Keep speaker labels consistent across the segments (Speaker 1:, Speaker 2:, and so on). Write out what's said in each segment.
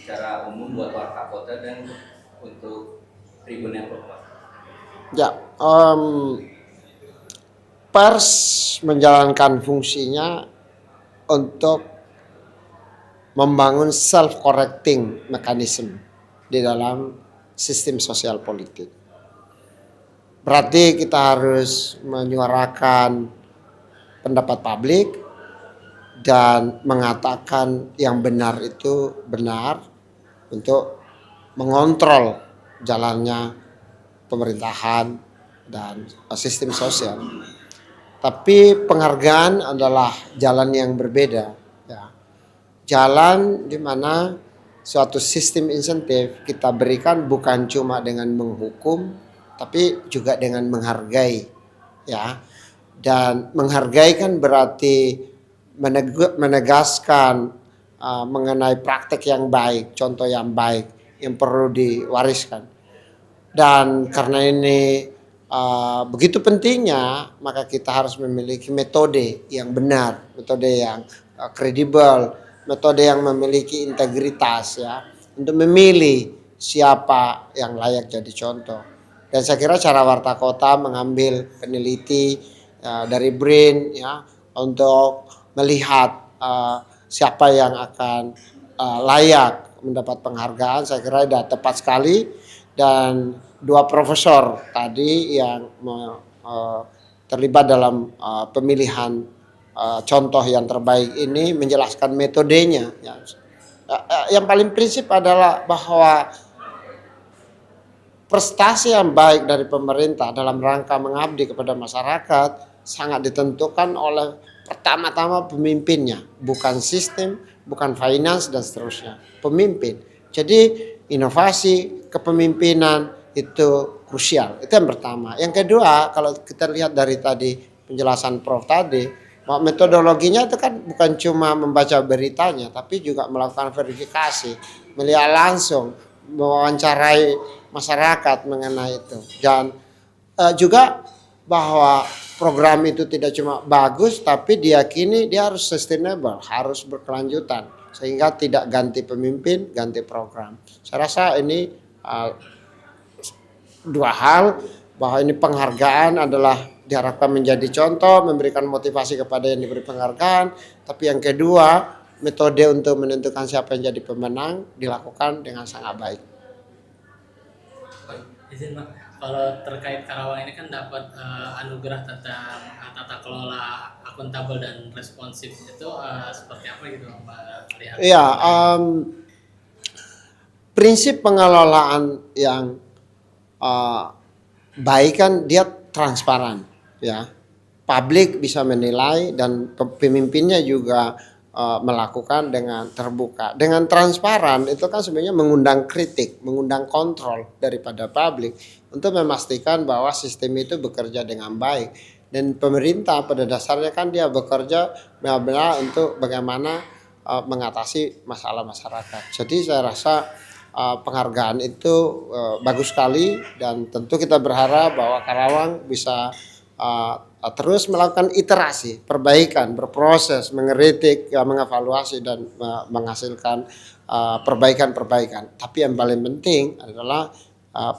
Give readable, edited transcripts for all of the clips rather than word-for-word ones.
Speaker 1: secara umum buat warga kota dan untuk Tribun Network, Pak?
Speaker 2: Ya, pers menjalankan fungsinya untuk membangun self-correcting mechanism di dalam sistem sosial politik. Berarti kita harus menyuarakan pendapat publik dan mengatakan yang benar itu benar untuk mengontrol jalannya pemerintahan dan sistem sosial. Tapi penghargaan adalah jalan yang berbeda. Ya. Jalan di mana suatu sistem insentif kita berikan bukan cuma dengan menghukum, tapi juga dengan menghargai. Ya, dan menghargai kan berarti menegaskan mengenai praktek yang baik, contoh yang baik yang perlu diwariskan. Dan karena ini begitu pentingnya, maka kita harus memiliki metode yang benar, metode yang kredibel, metode yang memiliki integritas ya, untuk memilih siapa yang layak jadi contoh. Dan saya kira cara Warta Kota mengambil peneliti dari BRIN ya untuk melihat siapa yang akan layak mendapat penghargaan, saya kira sudah tepat sekali. Dan dua profesor tadi yang terlibat dalam pemilihan contoh yang terbaik ini menjelaskan metodenya. Ya. Yang paling prinsip adalah bahwa prestasi yang baik dari pemerintah dalam rangka mengabdi kepada masyarakat sangat ditentukan oleh pertama-tama pemimpinnya, bukan sistem, bukan finance dan seterusnya. Pemimpin. Jadi inovasi kepemimpinan itu krusial. Itu yang pertama. Yang kedua, kalau kita lihat dari tadi penjelasan Prof tadi, bahwa metodologinya itu kan bukan cuma membaca beritanya, tapi juga melakukan verifikasi, melihat langsung, mewawancarai masyarakat mengenai itu. Dan juga bahwa program itu tidak cuma bagus, tapi diyakini dia harus sustainable, harus berkelanjutan, sehingga tidak ganti pemimpin, ganti program. Saya rasa ini dua hal, bahwa ini penghargaan adalah diharapkan menjadi contoh, memberikan motivasi kepada yang diberi penghargaan. Tapi yang kedua, metode untuk menentukan siapa yang jadi pemenang dilakukan dengan sangat baik.
Speaker 3: Izin Pak, kalau terkait Karawang ini kan dapat anugerah tentang tata kelola akuntabel dan responsif, itu seperti apa gitu Pak lihat?
Speaker 2: Iya, prinsip pengelolaan yang baik kan dia transparan, ya. Publik bisa menilai dan pemimpinnya juga melakukan dengan terbuka, dengan transparan. Itu kan sebenarnya mengundang kritik, mengundang kontrol daripada publik untuk memastikan bahwa sistem itu bekerja dengan baik. Dan pemerintah pada dasarnya kan dia bekerja benar-benar untuk bagaimana mengatasi masalah masyarakat. Jadi saya rasa penghargaan itu bagus sekali, dan tentu kita berharap bahwa Karawang bisa terus melakukan iterasi, perbaikan, berproses, mengeritik, mengevaluasi dan menghasilkan perbaikan-perbaikan. Tapi yang paling penting adalah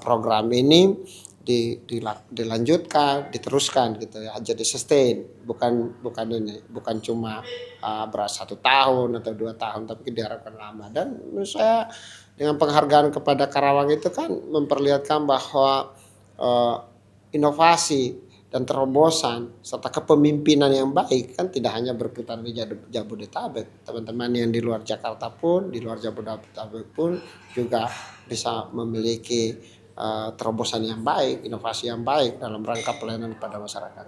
Speaker 2: program ini dilanjutkan, diteruskan gitu ya, jadi sustain, bukan ini, bukan cuma beras 1 tahun atau 2 tahun, tapi diharapkan lama. Dan menurut saya dengan penghargaan kepada Karawang itu kan memperlihatkan bahwa inovasi dan terobosan serta kepemimpinan yang baik kan tidak hanya berputar di Jabodetabek. Teman-teman yang di luar Jakarta pun, di luar Jabodetabek pun juga bisa memiliki terobosan yang baik, inovasi yang baik dalam rangka pelayanan kepada masyarakat.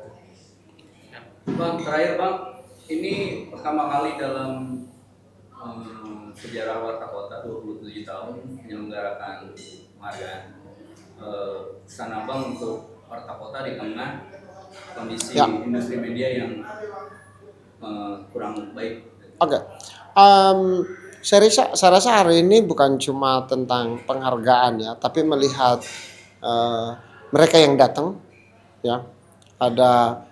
Speaker 1: Bang, terakhir Bang, ini pertama kali dalam sejarah Warta Kota 27 tahun menyelenggarakan penghargaan. Pesan Abang untuk Warta Kota di tengah kondisi industri media yang kurang baik.
Speaker 2: Oke. Saya rasa hari ini bukan cuma tentang penghargaan ya, tapi melihat mereka yang datang ya. Ada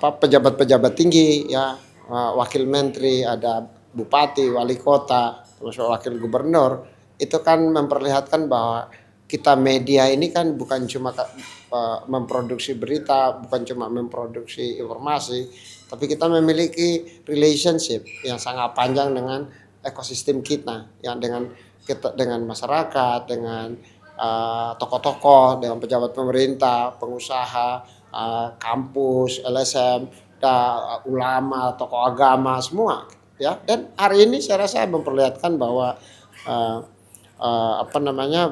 Speaker 2: pejabat-pejabat tinggi ya, wakil menteri, ada bupati, wali kota, termasuk wakil gubernur, itu kan memperlihatkan bahwa kita media ini kan bukan cuma memproduksi berita, bukan cuma memproduksi informasi, tapi kita memiliki relationship yang sangat panjang dengan ekosistem kita, yang dengan masyarakat, dengan tokoh-tokoh, dengan pejabat pemerintah, pengusaha, kampus, LSM, ulama, tokoh agama, semua, ya. Dan hari ini saya rasa memperlihatkan bahwa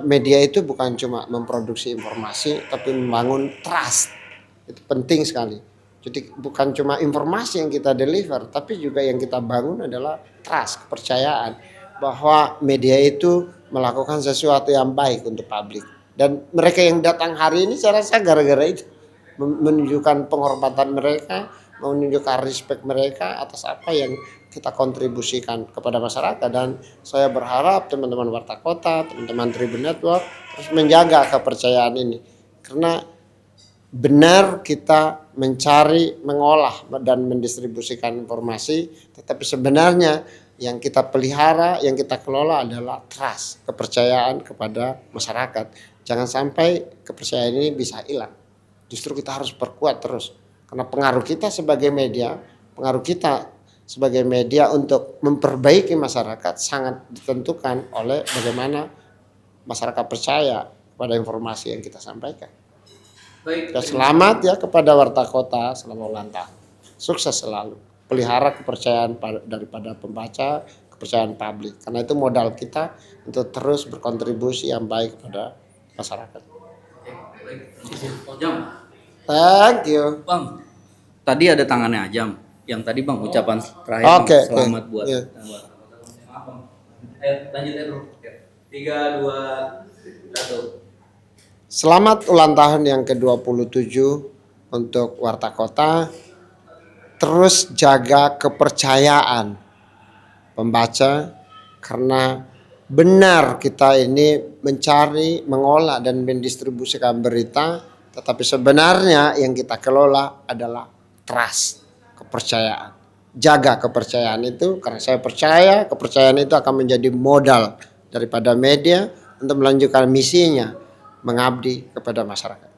Speaker 2: media itu bukan cuma memproduksi informasi, tapi membangun trust. Itu penting sekali. Jadi bukan cuma informasi yang kita deliver, tapi juga yang kita bangun adalah trust, kepercayaan bahwa media itu melakukan sesuatu yang baik untuk publik. Dan mereka yang datang hari ini saya rasa gara-gara itu menunjukkan penghormatan mereka, menunjukkan respect mereka atas apa yang kita kontribusikan kepada masyarakat. Dan saya berharap teman-teman Warta Kota, teman-teman Tribun Network terus menjaga kepercayaan ini, karena benar kita mencari, mengolah dan mendistribusikan informasi, tetapi sebenarnya yang kita pelihara, yang kita kelola adalah trust, kepercayaan kepada masyarakat. Jangan sampai kepercayaan ini bisa hilang. Justru kita harus perkuat terus, karena pengaruh kita sebagai media untuk memperbaiki masyarakat sangat ditentukan oleh bagaimana masyarakat percaya pada informasi yang kita sampaikan.
Speaker 1: Baik.
Speaker 2: Ya, selamat ya kepada Warta Kota, selamat ulang tahun. Sukses selalu. Pelihara kepercayaan daripada pembaca, kepercayaan publik. Karena itu modal kita untuk terus berkontribusi yang baik kepada masyarakat.
Speaker 1: Jam.
Speaker 2: Thank you.
Speaker 1: Bang, tadi ada tangannya Ajam. Yang tadi Bang ucapan terakhir
Speaker 2: Oke,
Speaker 1: Bang, selamat buat.
Speaker 2: Iya.
Speaker 1: Maaf Bang. Lanjut ya bro. 3, 2, 1.
Speaker 2: Selamat ulang tahun yang ke-27 untuk Warta Kota. Terus jaga kepercayaan pembaca, karena benar kita ini mencari, mengolah dan mendistribusikan berita, tetapi sebenarnya yang kita kelola adalah trust, kepercayaan. Jaga kepercayaan itu, karena saya percaya kepercayaan itu akan menjadi modal daripada media untuk melanjutkan misinya, mengabdi kepada masyarakat.